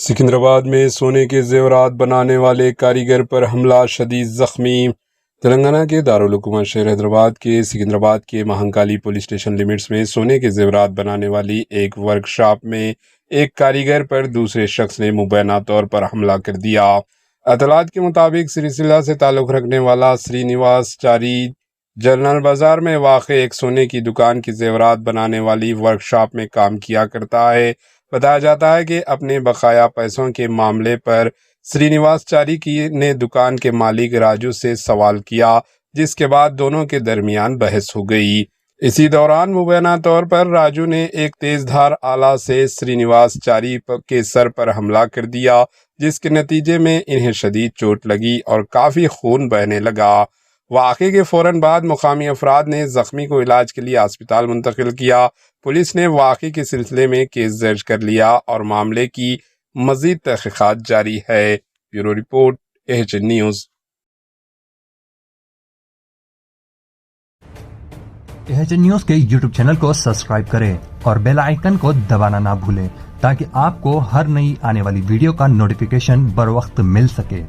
سکندرآباد میں سونے کے زیورات بنانے والے کاریگر پر حملہ، شدید زخمی۔ تلنگانہ کے دارالحکومت شہر حیدرآباد کے سکندرآباد کے مہنکالی پولیس اسٹیشن لمٹس میں سونے کے زیورات بنانے والی ایک ورک شاپ میں ایک کاریگر پر دوسرے شخص نے مبینہ طور پر حملہ کر دیا۔ اطلاعات کے مطابق سری سیلا سے تعلق رکھنے والا سری نواس چاری جنرل بازار میں واقع ایک سونے کی دکان کی زیورات بنانے والی ورک شاپ میں کام کیا کرتا ہے۔ بتایا جاتا ہے کہ اپنے بقایا پیسوں کے معاملے پر سری نواس چاری نے دکان کے مالک راجو سے سوال کیا، جس کے بعد دونوں کے درمیان بحث ہو گئی۔ اسی دوران مبینہ طور پر راجو نے ایک تیز دھار آلہ سے سری نواس چاری کے سر پر حملہ کر دیا، جس کے نتیجے میں انہیں شدید چوٹ لگی اور کافی خون بہنے لگا۔ واقعے کے فوراً بعد مقامی افراد نے زخمی کو علاج کے لیے اسپتال منتقل کیا۔ پولیس نے واقعے کے سلسلے میں کیس درج کر لیا اور معاملے کی مزید تحقیقات جاری ہے۔ Bureau report AHN news. AHN news کے YouTube چینل کو سبسکرائب کریں اور بیل آئیکن کو دبانا نہ بھولیں تاکہ آپ کو ہر نئی آنے والی ویڈیو کا نوٹیفیکیشن بر وقت مل سکے۔